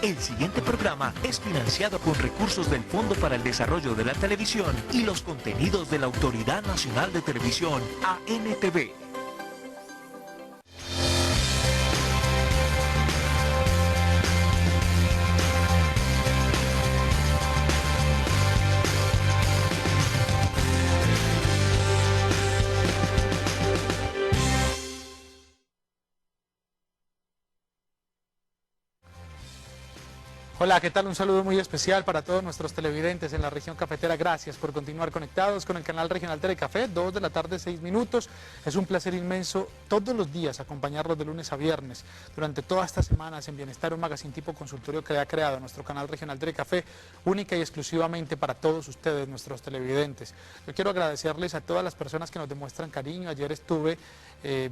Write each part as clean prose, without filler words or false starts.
El siguiente programa es financiado con recursos del Fondo para el Desarrollo de la Televisión y los contenidos de la Autoridad Nacional de Televisión, ANTV. Hola, ¿qué tal? Un saludo muy especial para todos nuestros televidentes en la región cafetera. Gracias por continuar conectados con el canal regional Telecafé, 2 de la tarde, 6 minutos. Es un placer inmenso todos los días acompañarlos de lunes a viernes. Durante todas estas semanas en Bienestar, un magazine tipo consultorio que ha creado nuestro canal regional Telecafé, única y exclusivamente para todos ustedes, nuestros televidentes. Yo quiero agradecerles a todas las personas que nos demuestran cariño. Ayer estuve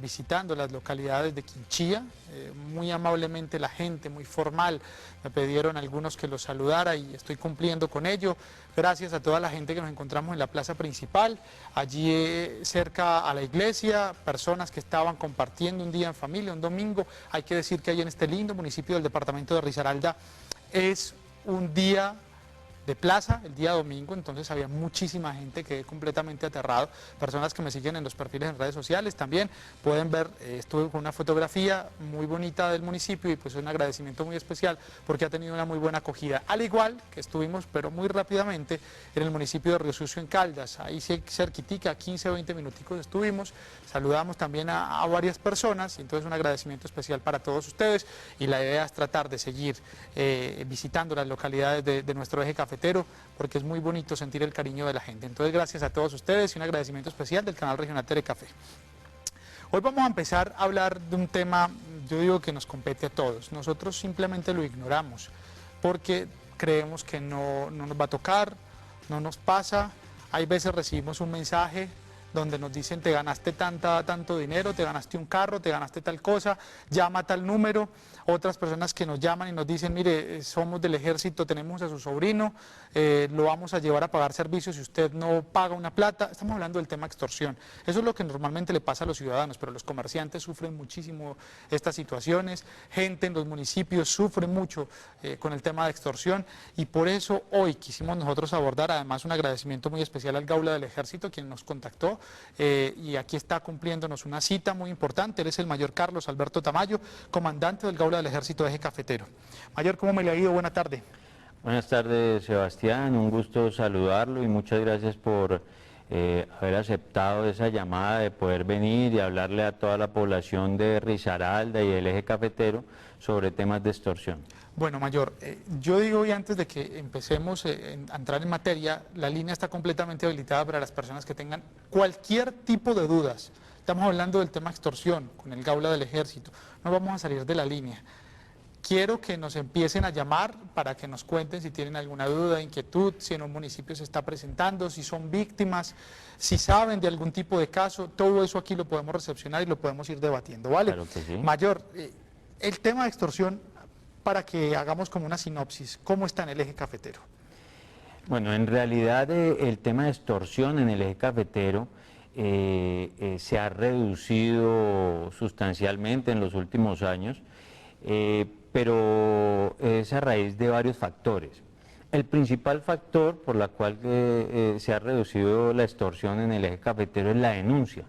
visitando las localidades de Quinchía, muy amablemente la gente, muy formal, me pidieron algunos que los saludara y estoy cumpliendo con ello. Gracias a toda la gente que nos encontramos en la plaza principal, allí cerca a la iglesia, personas que estaban compartiendo un día en familia, un domingo. Hay que decir que ahí en este lindo municipio del departamento de Risaralda es un día de plaza, el día domingo, entonces había muchísima gente, quedé completamente aterrado. Personas que me siguen en los perfiles en redes sociales también pueden ver, estuve con una fotografía muy bonita del municipio y pues un agradecimiento muy especial porque ha tenido una muy buena acogida. Al igual que estuvimos, pero muy rápidamente, en el municipio de Río Sucio, en Caldas, ahí cerquitica, 15 o 20 minuticos estuvimos, saludamos también a varias personas y entonces un agradecimiento especial para todos ustedes y la idea es tratar de seguir visitando las localidades de nuestro eje cafetero, porque es muy bonito sentir el cariño de la gente. Entonces, gracias a todos ustedes y un agradecimiento especial del canal regional Telecafé. Hoy vamos a empezar a hablar de un tema, yo digo que nos compete a todos. Nosotros simplemente lo ignoramos porque creemos que no nos va a tocar, no nos pasa. Hay veces recibimos un mensaje donde nos dicen te ganaste tanto dinero, te ganaste un carro, te ganaste tal cosa, llama a tal número. Otras personas que nos llaman y nos dicen, mire, somos del ejército, tenemos a su sobrino, lo vamos a llevar a pagar servicios si usted no paga una plata. Estamos hablando del tema extorsión. Eso es lo que normalmente le pasa a los ciudadanos, pero los comerciantes sufren muchísimo estas situaciones, gente en los municipios sufre mucho con el tema de extorsión y por eso hoy quisimos nosotros abordar, además un agradecimiento muy especial al Gaula del Ejército, quien nos contactó y aquí está cumpliéndonos una cita muy importante. Él es el mayor Carlos Alberto Tamayo, comandante del Gaula del Ejército de Eje Cafetero. Mayor, ¿cómo me le ha ido? Buena tarde. Buenas tardes, Sebastián, un gusto saludarlo y muchas gracias por haber aceptado esa llamada de poder venir y hablarle a toda la población de Risaralda y el Eje Cafetero sobre temas de extorsión. Bueno, Mayor, yo digo y antes de que empecemos a entrar en materia, la línea está completamente habilitada para las personas que tengan cualquier tipo de dudas. Estamos hablando del tema extorsión con el Gaula del Ejército, no vamos a salir de la línea. Quiero que nos empiecen a llamar para que nos cuenten si tienen alguna duda, inquietud, si en un municipio se está presentando, si son víctimas, si saben de algún tipo de caso. Todo eso aquí lo podemos recepcionar y lo podemos ir debatiendo, ¿vale? Claro que sí. Mayor, el tema de extorsión, para que hagamos como una sinopsis, ¿cómo está en el eje cafetero? Bueno, en realidad el tema de extorsión en el Eje Cafetero se ha reducido sustancialmente en los últimos años, pero es a raíz de varios factores. El principal factor por la cual se ha reducido la extorsión en el Eje Cafetero es la denuncia.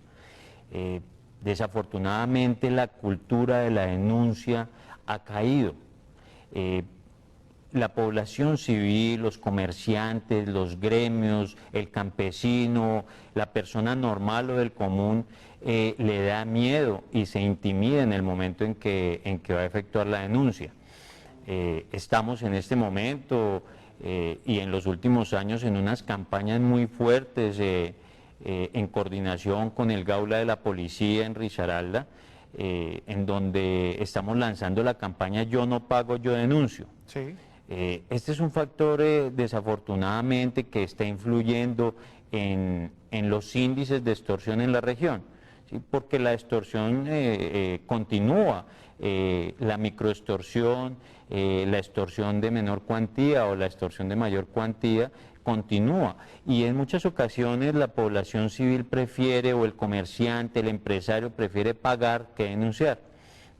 Desafortunadamente la cultura de la denuncia ha caído. La población civil, los comerciantes, los gremios, el campesino, la persona normal o del común, le da miedo y se intimida en el momento en que va a efectuar la denuncia. Estamos en este momento y en los últimos años en unas campañas muy fuertes en coordinación con el Gaula de la Policía en Risaralda, en donde estamos lanzando la campaña Yo no pago, yo denuncio. Sí. Este es un factor desafortunadamente que está influyendo en los índices de extorsión en la región, ¿sí? Porque la extorsión continúa, la microextorsión, la extorsión de menor cuantía o la extorsión de mayor cuantía continúa y en muchas ocasiones la población civil prefiere o el comerciante, el empresario prefiere pagar que denunciar.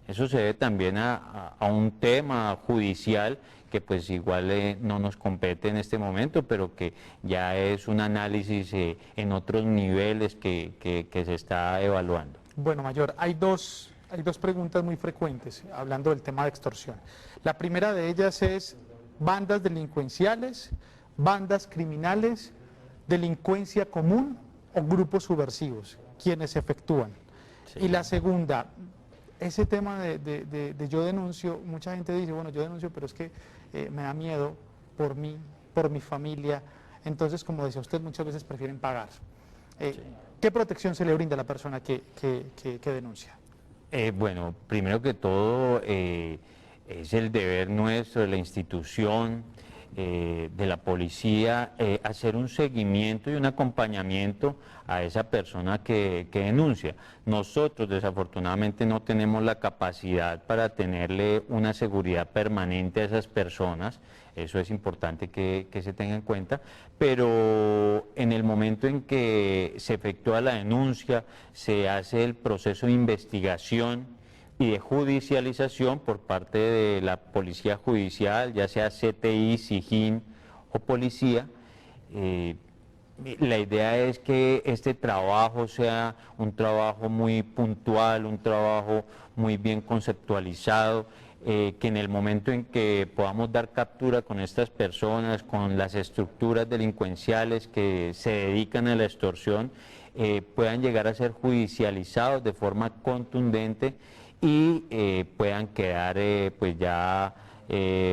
Eso se debe también a un tema judicial que pues igual no nos compete en este momento, pero que ya es un análisis en otros niveles que se está evaluando. Bueno, Mayor, hay dos preguntas muy frecuentes hablando del tema de extorsión. La primera de ellas es bandas delincuenciales, bandas criminales, delincuencia común o grupos subversivos, quienes efectúan. Sí. Y la segunda, ese tema de yo denuncio, mucha gente dice, bueno, yo denuncio, pero es que me da miedo por mí, por mi familia. Entonces, como decía usted, muchas veces prefieren pagar. Sí. ¿Qué protección se le brinda a la persona que denuncia? Bueno, primero que todo, es el deber nuestro de la institución, de la policía, hacer un seguimiento y un acompañamiento a esa persona que denuncia. Nosotros desafortunadamente no tenemos la capacidad para tenerle una seguridad permanente a esas personas, eso es importante que se tenga en cuenta, pero en el momento en que se efectúa la denuncia, se hace el proceso de investigación y de judicialización por parte de la policía judicial, ya sea CTI, SIJIN o policía. La idea es que este trabajo sea un trabajo muy puntual, un trabajo muy bien conceptualizado, que en el momento en que podamos dar captura con estas personas, con las estructuras delincuenciales que se dedican a la extorsión, puedan llegar a ser judicializados de forma contundente y puedan quedar pues ya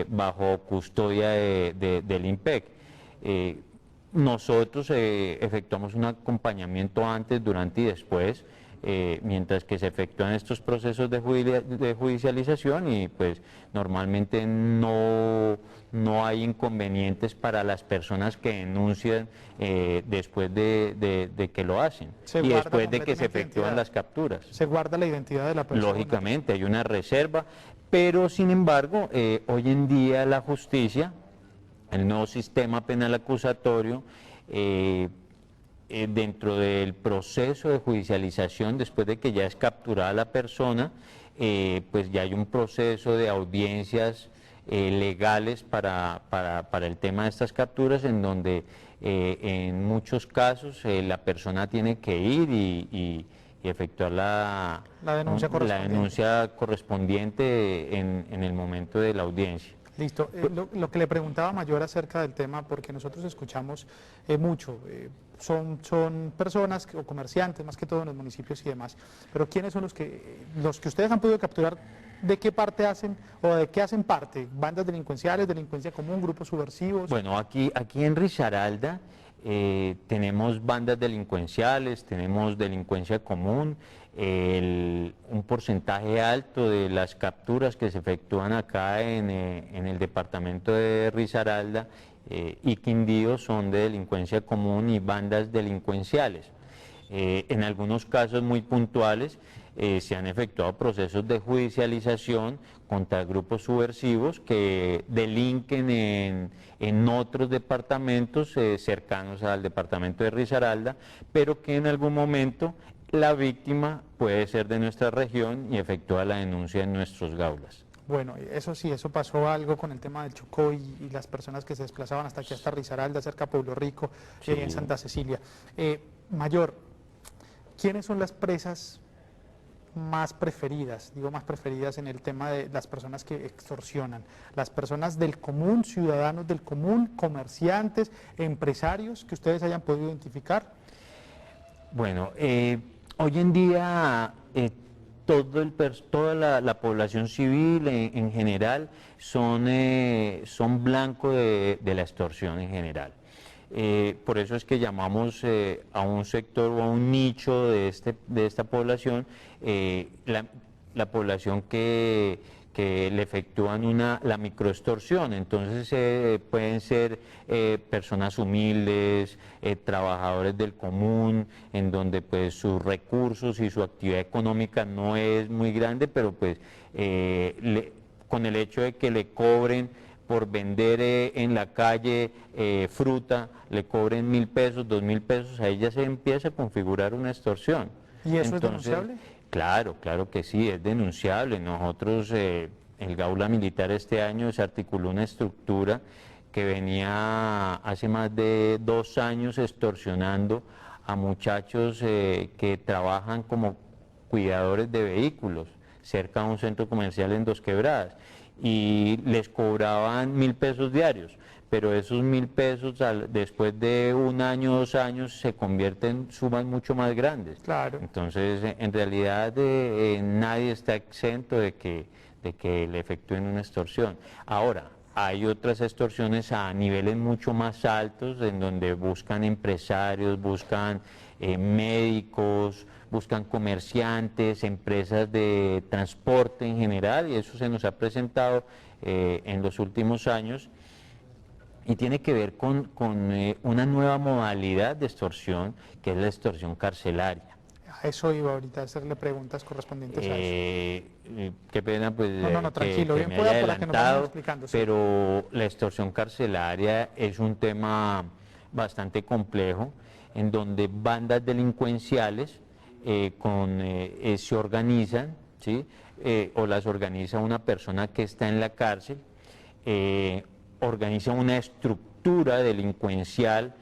bajo custodia del IMPEC. Nosotros efectuamos un acompañamiento antes, durante y después, mientras que se efectúan estos procesos de judicialización y pues normalmente no hay inconvenientes para las personas que denuncian después de que lo hacen y después de que se efectúan las capturas. Se guarda la identidad de la persona. Lógicamente hay una reserva, pero sin embargo hoy en día la justicia, el nuevo sistema penal acusatorio, dentro del proceso de judicialización, después de que ya es capturada la persona, pues ya hay un proceso de audiencias legales para el tema de estas capturas, en donde en muchos casos la persona tiene que ir y efectuar la denuncia correspondiente en el momento de la audiencia. Listo. Lo que le preguntaba Mayor acerca del tema, porque nosotros escuchamos mucho, son personas o comerciantes, más que todo en los municipios y demás, pero ¿quiénes son los que ustedes han podido capturar? ¿De qué parte hacen o de qué hacen parte? ¿Bandas delincuenciales, delincuencia común, grupos subversivos? Bueno, aquí en Risaralda tenemos bandas delincuenciales, tenemos delincuencia común. Un porcentaje alto de las capturas que se efectúan acá en el departamento de Risaralda y Quindío son de delincuencia común y bandas delincuenciales. En algunos casos muy puntuales se han efectuado procesos de judicialización contra grupos subversivos que delinquen en otros departamentos cercanos al departamento de Risaralda, pero que en algún momento la víctima puede ser de nuestra región y efectúa la denuncia en nuestros gaulas. Bueno, eso sí, eso pasó algo con el tema del Chocó y las personas que se desplazaban hasta aquí, hasta Risaralda, cerca de Pueblo Rico, Sí. en Santa Cecilia. Mayor, ¿quiénes son las presas más preferidas? Digo más preferidas en el tema de las personas que extorsionan. Las personas del común, ciudadanos del común, comerciantes, empresarios que ustedes hayan podido identificar. Bueno, hoy en día toda la población civil en general son blanco de la extorsión en general. Por eso es que llamamos a un sector o a un nicho de esta población, la población que le efectúan la microextorsión. Entonces pueden ser personas humildes, trabajadores del común, en donde pues sus recursos y su actividad económica no es muy grande, pero pues con el hecho de que le cobren por vender en la calle fruta, le cobren 1.000 pesos, 2.000 pesos, ahí ya se empieza a configurar una extorsión. ¿Y eso Entonces, es denunciable? Claro que sí, es denunciable. Nosotros el Gaula Militar este año desarticuló una estructura que venía hace más de 2 años extorsionando a muchachos que trabajan como cuidadores de vehículos cerca de un centro comercial en Dos Quebradas y les cobraban 1.000 pesos diarios, pero esos 1.000 pesos después de 1 año, 2 años se convierten en sumas mucho más grandes. Claro. Entonces, en realidad nadie está exento de que le efectúen una extorsión. Ahora, hay otras extorsiones a niveles mucho más altos en donde buscan empresarios, buscan médicos, buscan comerciantes, empresas de transporte en general, y eso se nos ha presentado en los últimos años y tiene que ver con una nueva modalidad de extorsión, que es la extorsión carcelaria. A eso iba ahorita a hacerle preguntas correspondientes a eso. Qué pena, pues, No, tranquilo, que bien me pueda haya para que nos vayan adelantado, explicando. Sí. pero la extorsión carcelaria es un tema bastante complejo, en donde bandas delincuenciales se organizan, ¿sí? O las organiza una persona que está en la cárcel, organiza una estructura delincuencial,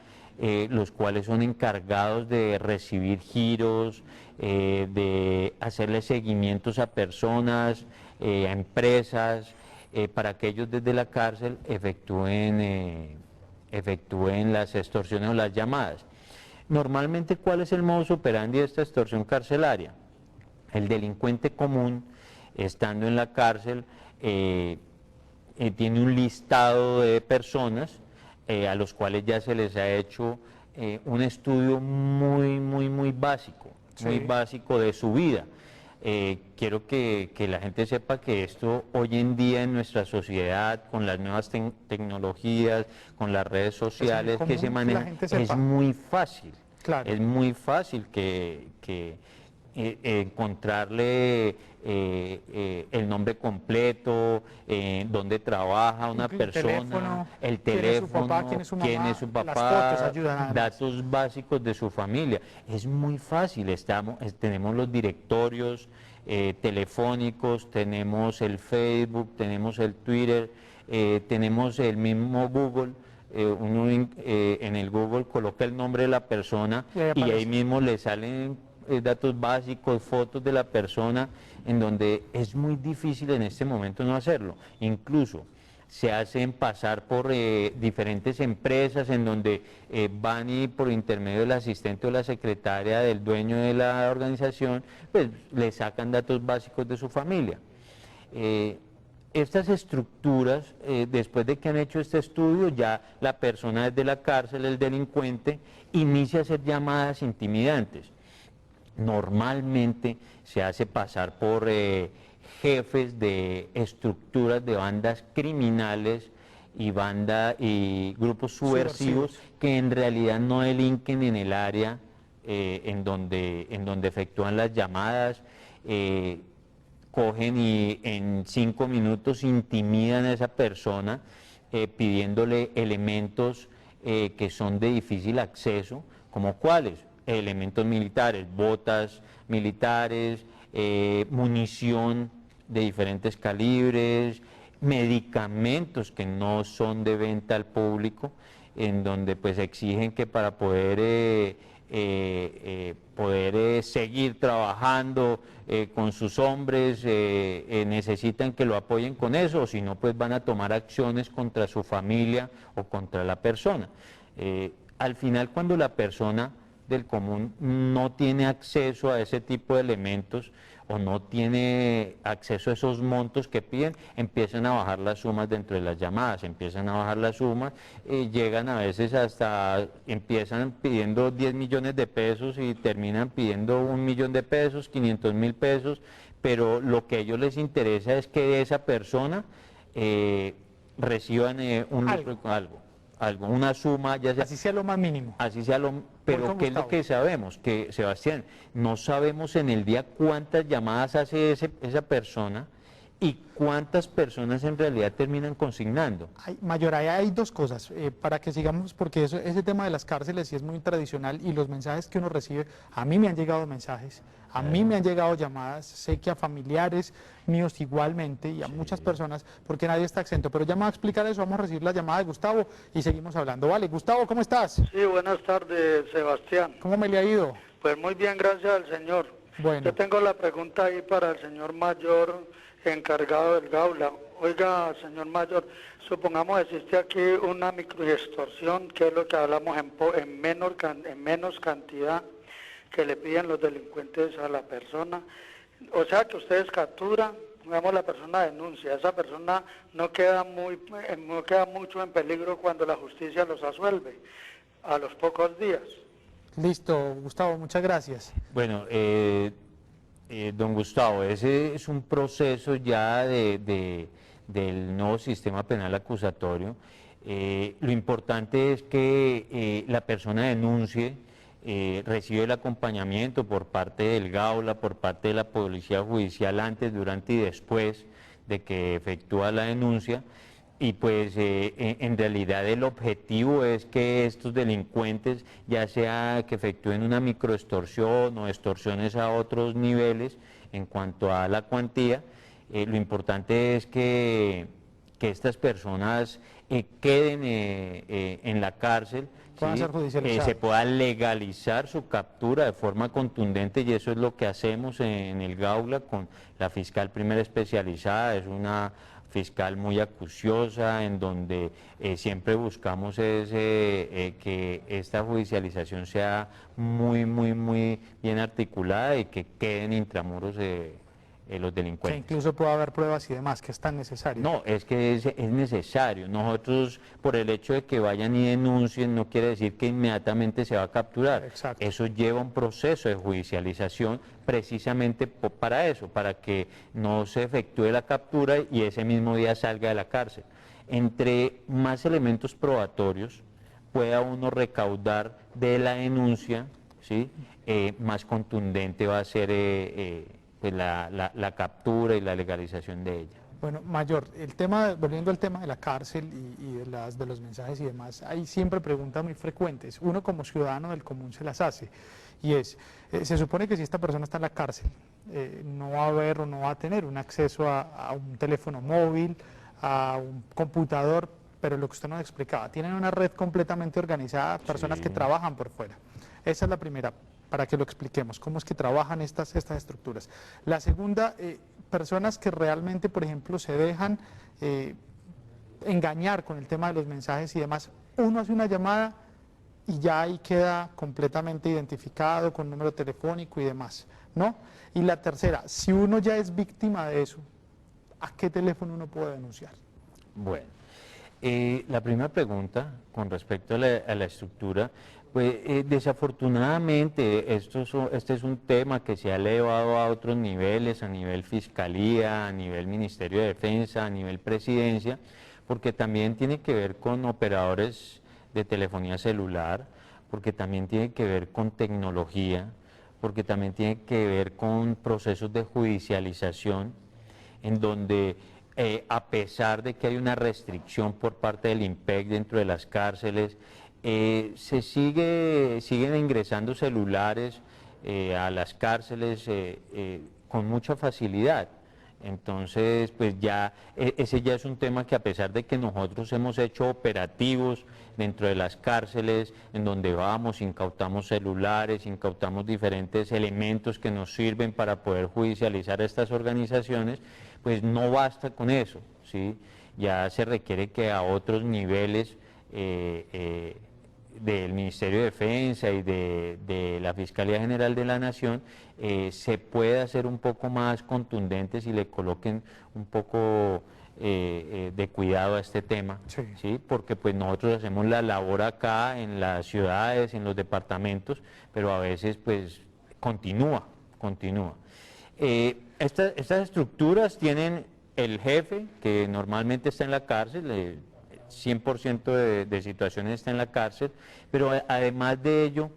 los cuales son encargados de recibir giros, de hacerle seguimientos a personas, a empresas, para que ellos desde la cárcel efectúen las extorsiones o las llamadas. Normalmente, ¿cuál es el modus operandi de esta extorsión carcelaria? El delincuente común, estando en la cárcel, tiene un listado de personas a los cuales ya se les ha hecho un estudio muy básico, sí, muy básico de su vida. Quiero que la gente sepa que esto hoy en día en nuestra sociedad, con las nuevas tecnologías, con las redes sociales que se manejan, es muy fácil. Claro. Es muy fácil que encontrarle el nombre completo, dónde trabaja una persona, el teléfono, quién es su papá, datos básicos de su familia. Es muy fácil, tenemos los directorios telefónicos, tenemos el Facebook, tenemos el Twitter, tenemos el mismo Google. Uno en el Google coloca el nombre de la persona y ahí mismo le salen datos básicos, fotos de la persona, en donde es muy difícil en este momento no hacerlo. Incluso se hacen pasar por diferentes empresas en donde van y por intermedio del asistente o la secretaria del dueño de la organización, pues le sacan datos básicos de su familia. Estas estructuras, después de que han hecho este estudio, ya la persona desde la cárcel, el delincuente, inicia a hacer llamadas intimidantes. Normalmente se hace pasar por jefes de estructuras de bandas criminales y grupos subversivos que en realidad no delinquen en el área en donde efectúan las llamadas. Cogen y en 5 minutos intimidan a esa persona pidiéndole elementos que son de difícil acceso, como cuáles, elementos militares, botas militares, munición de diferentes calibres, medicamentos que no son de venta al público, en donde pues exigen que para poder seguir trabajando con sus hombres, necesitan que lo apoyen con eso, o si no, pues van a tomar acciones contra su familia o contra la persona. Al final, cuando la persona del común no tiene acceso a ese tipo de elementos o no tiene acceso a esos montos que piden, empiezan a bajar las sumas dentro de las llamadas, empiezan a bajar las sumas, llegan a veces empiezan pidiendo 10 millones de pesos y terminan pidiendo 1 millón de pesos, 500.000 pesos, pero lo que a ellos les interesa es que de esa persona reciban algo, una suma, ya sea, así sea lo más mínimo. Así sea pero ¿qué es lo que sabemos? Que, Sebastián, no sabemos en el día cuántas llamadas hace esa persona ¿Y cuántas personas en realidad terminan consignando? Mayor, ahí hay dos cosas, para que sigamos, porque ese tema de las cárceles sí es muy tradicional y los mensajes que uno recibe, a mí me han llegado mensajes, a mí me han llegado llamadas, sé que a familiares míos igualmente y a muchas personas, porque nadie está exento, pero ya me va a explicar eso, vamos a recibir la llamada de Gustavo y seguimos hablando. Vale, Gustavo, ¿cómo estás? Sí, buenas tardes, Sebastián. ¿Cómo me le ha ido? Pues muy bien, gracias al señor. Bueno. Yo tengo la pregunta ahí para el señor mayor encargado del Gaula. Oiga, señor mayor, supongamos existe aquí una microextorsión, que es lo que hablamos en menos cantidad que le piden los delincuentes a la persona. O sea que ustedes capturan, digamos, la persona denuncia, esa persona no queda mucho en peligro cuando la justicia los absuelve a los pocos días. Listo, Gustavo, muchas gracias. Bueno, don Gustavo, ese es un proceso ya del nuevo sistema penal acusatorio. Lo importante es que la persona denuncie, recibe el acompañamiento por parte del Gaula, por parte de la Policía Judicial antes, durante y después de que efectúa la denuncia. Y pues en realidad el objetivo es que estos delincuentes, ya sea que efectúen una microextorsión o extorsiones a otros niveles en cuanto a la cuantía, lo importante es que estas personas queden en la cárcel, Puedan ser judicializadas. se pueda legalizar su captura de forma contundente, y eso es lo que hacemos en el Gaula con la fiscal primera especializada. Es una fiscal muy acuciosa, en donde siempre buscamos que esta judicialización sea muy bien articulada y que queden intramuros los Que delincuentes. incluso pueda haber pruebas y demás, que es tan necesario. No, es que es necesario. Nosotros, por el hecho de que vayan y denuncien, no quiere decir que inmediatamente se va a capturar. Exacto. Eso lleva un proceso de judicialización precisamente para eso, para que no se efectúe la captura y ese mismo día salga de la cárcel. Entre más elementos probatorios pueda uno recaudar de la denuncia, ¿sí? Más contundente va a ser pues la captura y la legalización de ella. Bueno, Mayor, volviendo al tema de la cárcel y de los mensajes y demás, hay siempre preguntas muy frecuentes. Uno como ciudadano del común se las hace, y se supone que si esta persona está en la cárcel, no va a haber o no va a tener un acceso a un teléfono móvil, a un computador, pero lo que usted nos explicaba, tienen una red completamente organizada, personas que trabajan por fuera. Esa es la primera, para que lo expliquemos, cómo es que trabajan estas estructuras. La segunda, personas que realmente, por ejemplo, se dejan engañar con el tema de los mensajes y demás. Uno hace una llamada y ya ahí queda completamente identificado con número telefónico y demás, ¿no? Y la tercera, si uno ya es víctima de eso, ¿a qué teléfono uno puede denunciar? Bueno, la primera pregunta con respecto a la estructura, pues desafortunadamente este es un tema que se ha elevado a otros niveles, a nivel Fiscalía, a nivel Ministerio de Defensa, a nivel Presidencia, porque también tiene que ver con operadores de telefonía celular, porque también tiene que ver con tecnología, porque también tiene que ver con procesos de judicialización, en donde a pesar de que hay una restricción por parte del IMPEC dentro de las cárceles, siguen ingresando celulares a las cárceles con mucha facilidad. Entonces, pues ese ya es un tema que, a pesar de que nosotros hemos hecho operativos dentro de las cárceles, en donde vamos, incautamos celulares, incautamos diferentes elementos que nos sirven para poder judicializar estas organizaciones, pues no basta con eso, ¿sí? Ya se requiere que a otros niveles del Ministerio de Defensa y de la Fiscalía General de la Nación se pueda hacer un poco más contundentes y le coloquen un poco de cuidado a este tema, ¿sí? Porque pues nosotros hacemos la labor acá en las ciudades, en los departamentos, pero a veces pues continúa. Estas estructuras tienen el jefe, que normalmente está en la cárcel, 100% de situaciones está en la cárcel, pero además de ello,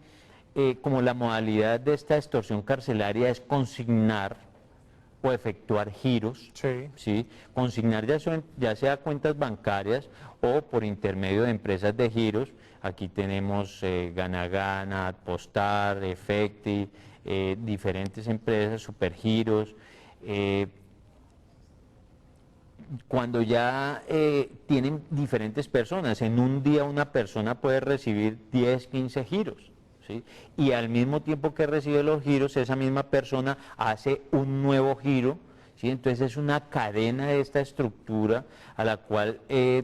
como la modalidad de esta extorsión carcelaria es consignar, o efectuar giros, Sí. ¿sí? Consignar ya sea cuentas bancarias o por intermedio de empresas de giros. Aquí tenemos Gana Gana, Postar, Efecti, diferentes empresas, Supergiros. Cuando ya tienen diferentes personas, en un día una persona puede recibir 10, 15 giros. ¿Sí? Y al mismo tiempo que recibe los giros, esa misma persona hace un nuevo giro, ¿sí? Entonces es una cadena de esta estructura a la cual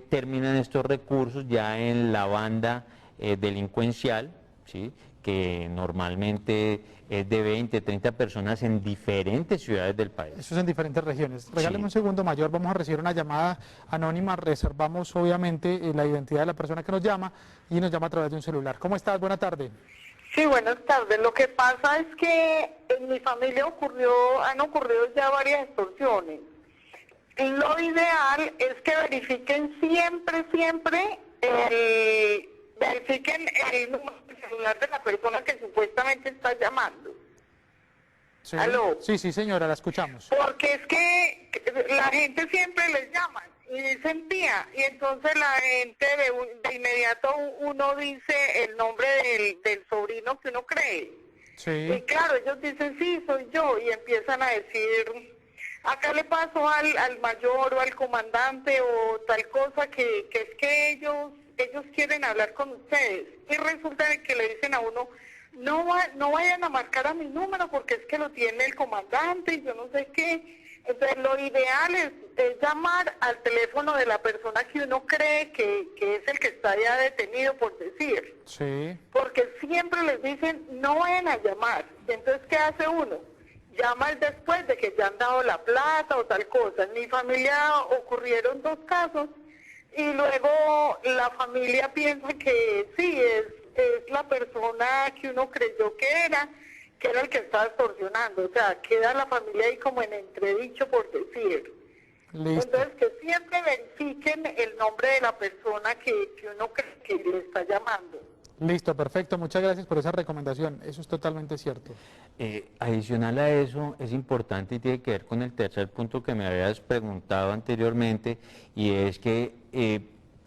terminan estos recursos ya en la banda delincuencial, ¿sí? Que normalmente es de 20, 30 personas en diferentes ciudades del país. Eso es en diferentes regiones. Regáleme Sí. un segundo, Mayor, vamos a recibir una llamada anónima, reservamos obviamente la identidad de la persona que nos llama y nos llama a través de un celular. ¿Cómo estás? Buena tarde. Sí, buenas tardes. Lo que pasa es que en mi familia han ocurrido ya varias extorsiones. Lo ideal es que verifiquen siempre verifiquen el número de celular de la persona que supuestamente está llamando. Sí. ¿Aló? Sí, sí, señora, la escuchamos. Porque es que la gente siempre les llama y dicen tía, y entonces la gente de inmediato uno dice el nombre del sobrino que uno cree. Y Sí. claro, ellos dicen sí, soy yo, y empiezan a decir, acá le pasó al mayor o al comandante o tal cosa que es que ellos quieren hablar con ustedes. Y resulta que le dicen a uno, no vayan a marcar a mi número porque es que lo tiene el comandante y yo no sé qué. Entonces lo ideal es llamar al teléfono de la persona que uno cree que es el que está ya detenido, por decir. Sí. Porque siempre les dicen, no vayan a llamar. Entonces, ¿qué hace uno? Llama después de que ya han dado la plata o tal cosa. En mi familia ocurrieron 2 casos y luego la familia piensa que sí, es la persona que uno creyó que era el que estaba extorsionando. O sea, queda la familia ahí como en entredicho, por decir. Listo. Entonces, que siempre verifiquen el nombre de la persona que uno cree que le está llamando. Listo, perfecto. Muchas gracias por esa recomendación. Eso es totalmente cierto. Adicional a eso, es importante y tiene que ver con el tercer punto que me habías preguntado anteriormente, y es que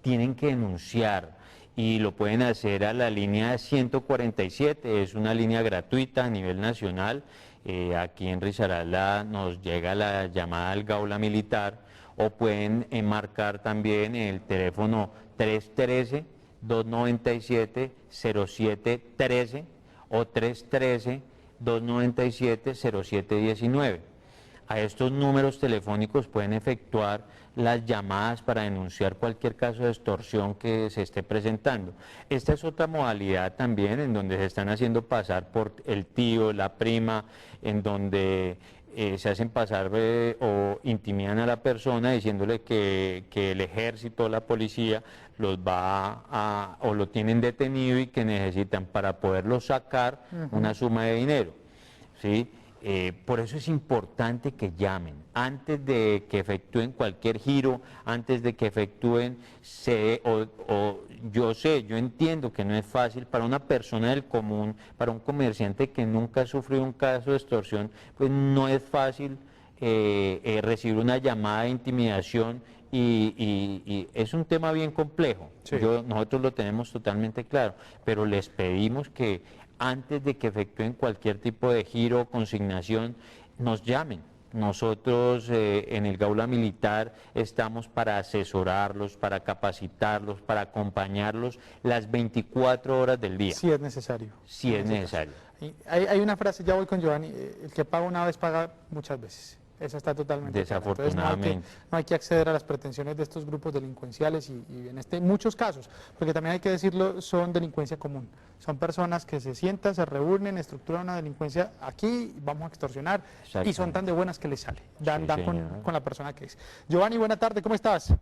tienen que denunciar y lo pueden hacer a la línea 147, es una línea gratuita a nivel nacional. Aquí en Risaralda nos llega la llamada al Gaula Militar, o pueden marcar también el teléfono 313-297-0713 o 313-297-0719. A estos números telefónicos pueden efectuar las llamadas para denunciar cualquier caso de extorsión que se esté presentando. Esta es otra modalidad también en donde se están haciendo pasar por el tío, la prima, en donde se hacen pasar o intimidan a la persona diciéndole que el ejército o la policía los va o lo tienen detenido y que necesitan para poderlo sacar una suma de dinero, ¿sí? Por eso es importante que llamen antes de que efectúen cualquier giro, antes de que efectúen, yo entiendo que no es fácil para una persona del común, para un comerciante que nunca ha sufrido un caso de extorsión, pues no es fácil recibir una llamada de intimidación y es un tema bien complejo. Sí. Nosotros lo tenemos totalmente claro, pero les pedimos que antes de que efectúen cualquier tipo de giro o consignación, nos llamen. Nosotros en el Gaula Militar estamos para asesorarlos, para capacitarlos, para acompañarlos las 24 horas del día, Si es necesario. si es necesario. Y hay una frase, ya voy con Giovanni, el que paga una vez paga muchas veces. Esa está totalmente clara. Entonces, Desafortunadamente. no hay que acceder a las pretensiones de estos grupos delincuenciales y en muchos casos, porque también hay que decirlo, son delincuencia común. Son personas que se sientan, se reúnen, estructuran una delincuencia aquí, vamos a extorsionar, y son tan de buenas que les sale. Dan Sí, con señor. la persona que es. Giovanni, buena tarde, ¿cómo estás?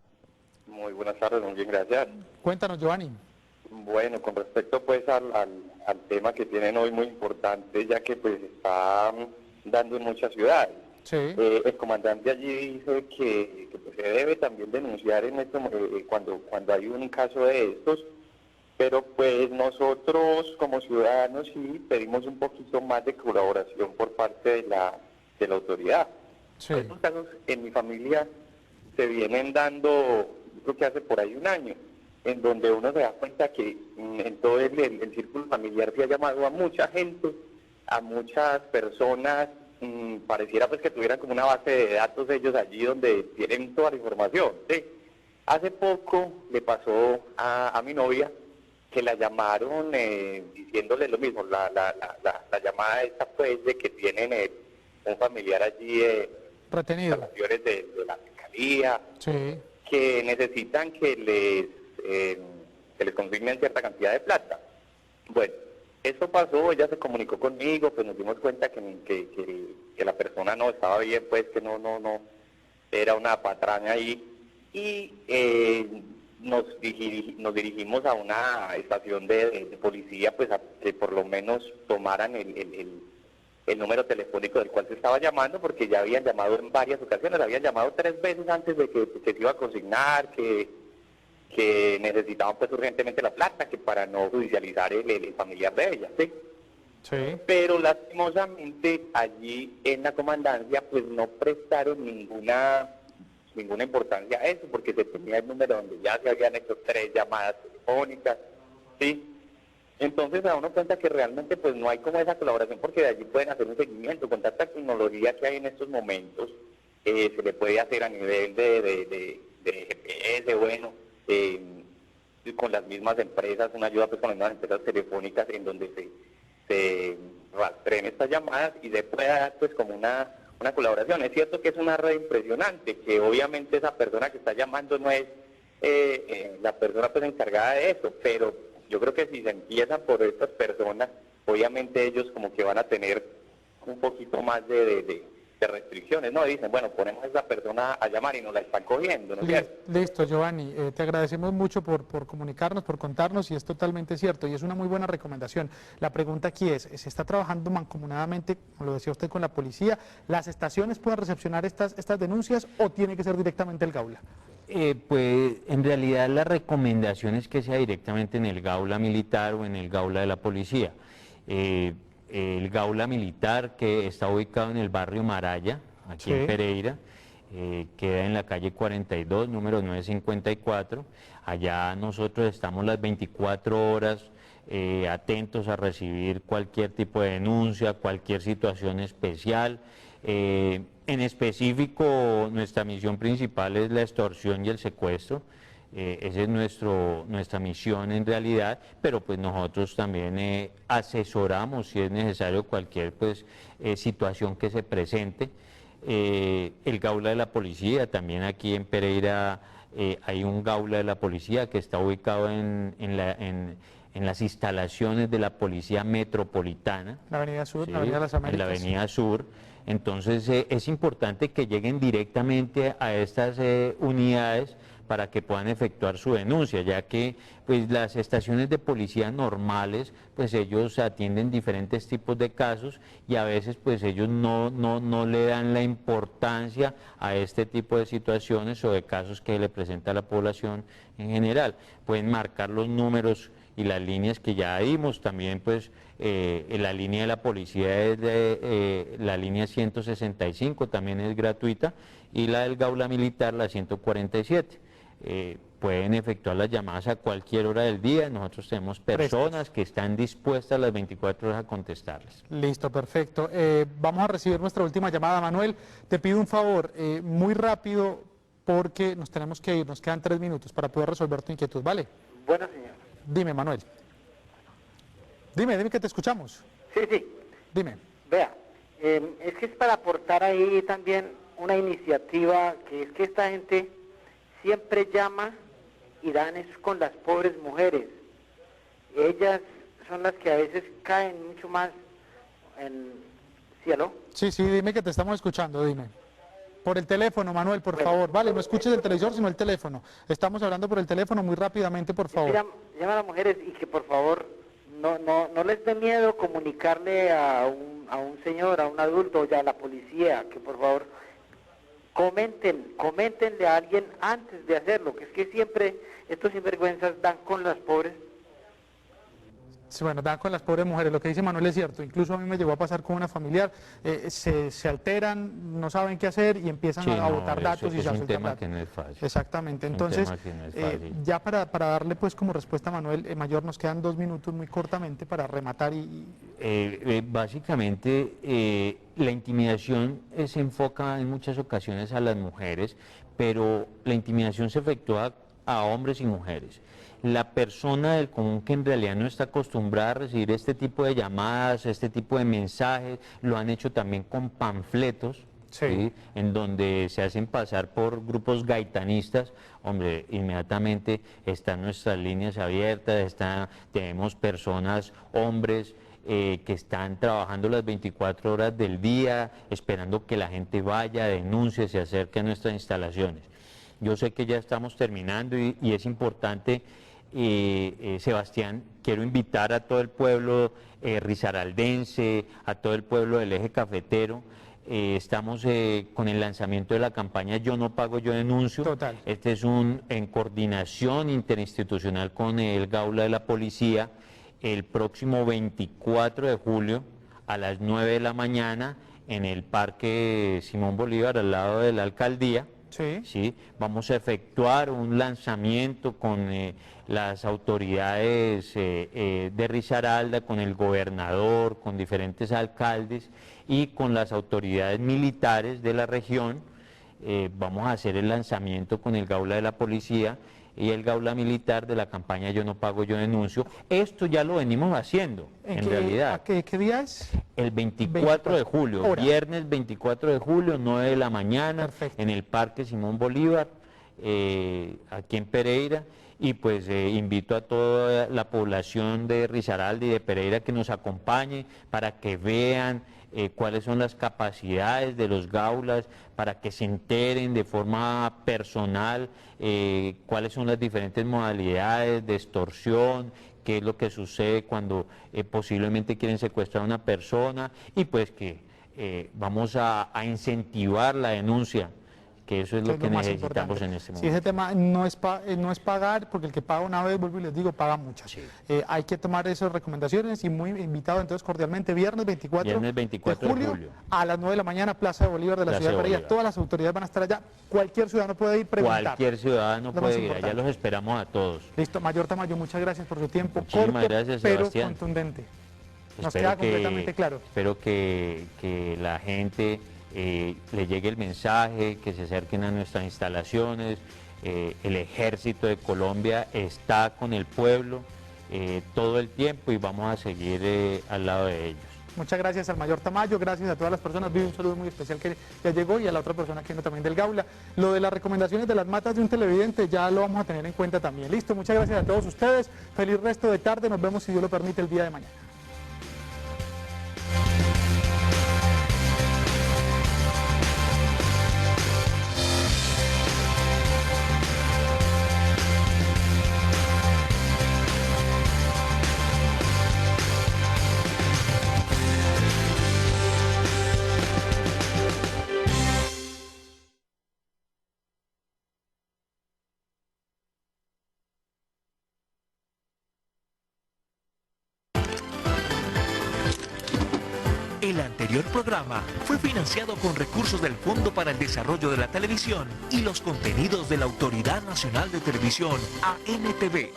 Muy buenas tardes, muy bien, gracias. Cuéntanos, Giovanni. Bueno, con respecto pues al tema que tienen hoy muy importante, ya que pues está dando en muchas ciudades. Sí. El comandante allí dice que pues, se debe también denunciar en cuando hay un caso de estos, pero pues nosotros como ciudadanos sí pedimos un poquito más de colaboración por parte de la autoridad. Sí. Estos casos en mi familia se vienen dando, creo que hace por ahí un año, en donde uno se da cuenta que en todo el círculo familiar se ha llamado a mucha gente, a muchas personas, pareciera pues que tuvieran como una base de datos ellos allí donde tienen toda la información, ¿sí? Hace poco le pasó a mi novia que la llamaron diciéndole lo mismo, la llamada esta pues de que tienen un familiar allí retenido, instalaciones de la fiscalía, sí, que necesitan que les consignen cierta cantidad de plata. Bueno, eso pasó, ella se comunicó conmigo, pues nos dimos cuenta que la persona no estaba bien, pues que no era una patraña ahí, y nos dirigimos a una estación de policía, pues a que por lo menos tomaran el número telefónico del cual se estaba llamando, porque ya habían llamado en varias ocasiones, habían llamado 3 veces antes de que se iba a consignar, que necesitaban pues urgentemente la plata, que para no judicializar el familiar de ella, ¿sí? sí. Pero lastimosamente allí en la comandancia pues no prestaron ninguna importancia a eso, porque se tenía el número donde ya se habían hecho 3 llamadas telefónicas, ¿sí? Entonces se da uno cuenta que realmente pues no hay como esa colaboración, porque de allí pueden hacer un seguimiento con tanta tecnología que hay en estos momentos, se le puede hacer a nivel de GPS, bueno, con las mismas empresas, una ayuda pues con las mismas empresas telefónicas en donde se rastreen estas llamadas y se pueda dar pues como una colaboración. Es cierto que es una red impresionante, que obviamente esa persona que está llamando no es la persona pues encargada de eso, pero yo creo que si se empiezan por estas personas, obviamente ellos como que van a tener un poquito más de restricciones, ¿no? Dicen, bueno, ponemos a esa persona a llamar y nos la están cogiendo, ¿no es cierto? Listo, Giovanni, te agradecemos mucho por comunicarnos, por contarnos, y es totalmente cierto, y es una muy buena recomendación. La pregunta aquí es, ¿se está trabajando mancomunadamente, como lo decía usted, con la policía? ¿Las estaciones pueden recepcionar estas denuncias o tiene que ser directamente el Gaula? Pues en realidad la recomendación es que sea directamente en el Gaula militar o en el Gaula de la policía. El Gaula militar, que está ubicado en el barrio Maraya, aquí en Pereira, queda en la calle 42, número 954. Allá nosotros estamos las 24 horas atentos a recibir cualquier tipo de denuncia, cualquier situación especial. En específico, nuestra misión principal es la extorsión y el secuestro. Esa es nuestra misión en realidad, pero pues nosotros también asesoramos si es necesario cualquier pues situación que se presente. El Gaula de la Policía, también aquí en Pereira hay un Gaula de la Policía que está ubicado en las instalaciones de la Policía Metropolitana. La Avenida Sur, ¿sí? la Avenida de las Américas. En la Avenida Sur. Entonces es importante que lleguen directamente a estas unidades para que puedan efectuar su denuncia, ya que pues las estaciones de policía normales, pues ellos atienden diferentes tipos de casos y a veces pues ellos no le dan la importancia a este tipo de situaciones o de casos que le presenta a la población en general. Pueden marcar los números y las líneas que ya dimos, también pues la línea de la policía es la línea 165, también es gratuita, y la del Gaula Militar, la 147. Pueden efectuar las llamadas a cualquier hora del día, nosotros tenemos personas que están dispuestas las 24 horas a contestarles. Listo, perfecto. Vamos a recibir nuestra última llamada. Manuel, te pido un favor, muy rápido, porque nos tenemos que ir, nos quedan 3 minutos para poder resolver tu inquietud, ¿vale? Bueno, señor. Dime, Manuel. Dime que te escuchamos. Sí. Dime. Vea, es que es para aportar ahí también una iniciativa, que es que esta gente siempre llama y dan es con las pobres mujeres. Ellas son las que a veces caen mucho más en... ¿Sí, aló? Sí, dime que te estamos escuchando, dime. Por el teléfono, Manuel, por favor. Vale, no escuches el televisor, sino el teléfono. Estamos hablando por el teléfono muy rápidamente, por favor. Llama a las mujeres y que por favor no les dé miedo comunicarle a un señor, a un adulto, ya a la policía, que por favor coméntenle a alguien antes de hacerlo, que es que siempre estos sinvergüenzas dan con las pobres. Bueno, dan con las pobres mujeres, lo que dice Manuel es cierto, incluso a mí me llegó a pasar con una familiar, se alteran, no saben qué hacer y empiezan a botar datos y se es un tema datos. que no es fácil. Exactamente, Es un entonces, tema que no es fácil. ya para darle pues como respuesta a Manuel, Mayor, nos quedan 2 minutos muy cortamente para rematar Básicamente, la intimidación se enfoca en muchas ocasiones a las mujeres, pero la intimidación se efectúa a hombres y mujeres. La persona del común que en realidad no está acostumbrada a recibir este tipo de llamadas, este tipo de mensajes, lo han hecho también con panfletos, ¿sí? En donde se hacen pasar por grupos gaitanistas. Hombre, inmediatamente están nuestras líneas abiertas, tenemos personas, hombres, que están trabajando las 24 horas del día, esperando que la gente vaya, denuncie, se acerque a nuestras instalaciones. Yo sé que ya estamos terminando y es importante, Sebastián, quiero invitar a todo el pueblo risaraldense, a todo el pueblo del eje cafetero. Estamos con el lanzamiento de la campaña Yo no pago, yo denuncio. Total. Este es en coordinación interinstitucional con el Gaula de la Policía, el próximo 24 de julio a las 9 de la mañana en el Parque Simón Bolívar, al lado de la alcaldía. Sí. Vamos a efectuar un lanzamiento con las autoridades de Risaralda, con el gobernador, con diferentes alcaldes y con las autoridades militares de la región. Vamos a hacer el lanzamiento con el Gaula de la Policía y el Gaula Militar de la campaña Yo no pago, yo denuncio. Esto ya lo venimos haciendo, en realidad. ¿Qué día es? El 24 de julio, viernes 24 de julio, 9 de la mañana, en el Parque Simón Bolívar, aquí en Pereira. Y pues invito a toda la población de Risaralda y de Pereira que nos acompañe para que vean cuáles son las capacidades de los gaulas, para que se enteren de forma personal cuáles son las diferentes modalidades de extorsión, qué es lo que sucede cuando posiblemente quieren secuestrar a una persona, y pues que vamos a incentivar la denuncia, que eso es lo que necesitamos en este momento. Sí, ese tema no es pagar, porque el que paga una vez, vuelvo y les digo, paga muchas. Sí. Hay que tomar esas recomendaciones y muy invitado entonces cordialmente, viernes 24 de julio a las 9 de la mañana, Plaza de Bolívar de la ciudad de Pereira. Todas las autoridades van a estar allá, cualquier ciudadano puede ir, preguntar. Cualquier ciudadano puede ir, allá los esperamos a todos. Listo, Mayor Tamayo, muchas gracias por su tiempo. Muchísimas gracias, Sebastián. Pero contundente. Nos queda completamente claro. Espero que la gente le llegue el mensaje, que se acerquen a nuestras instalaciones. El Ejército de Colombia está con el pueblo todo el tiempo y vamos a seguir al lado de ellos. Muchas gracias al Mayor Tamayo, gracias a todas las personas. Vi un saludo muy especial que ya llegó y a la otra persona que vino también del Gaula. Lo de las recomendaciones de las matas de un televidente ya lo vamos a tener en cuenta también. Listo, muchas gracias a todos ustedes. Feliz resto de tarde. Nos vemos, si Dios lo permite, el día de mañana. El anterior programa fue financiado con recursos del Fondo para el Desarrollo de la Televisión y los contenidos de la Autoridad Nacional de Televisión, ANTV.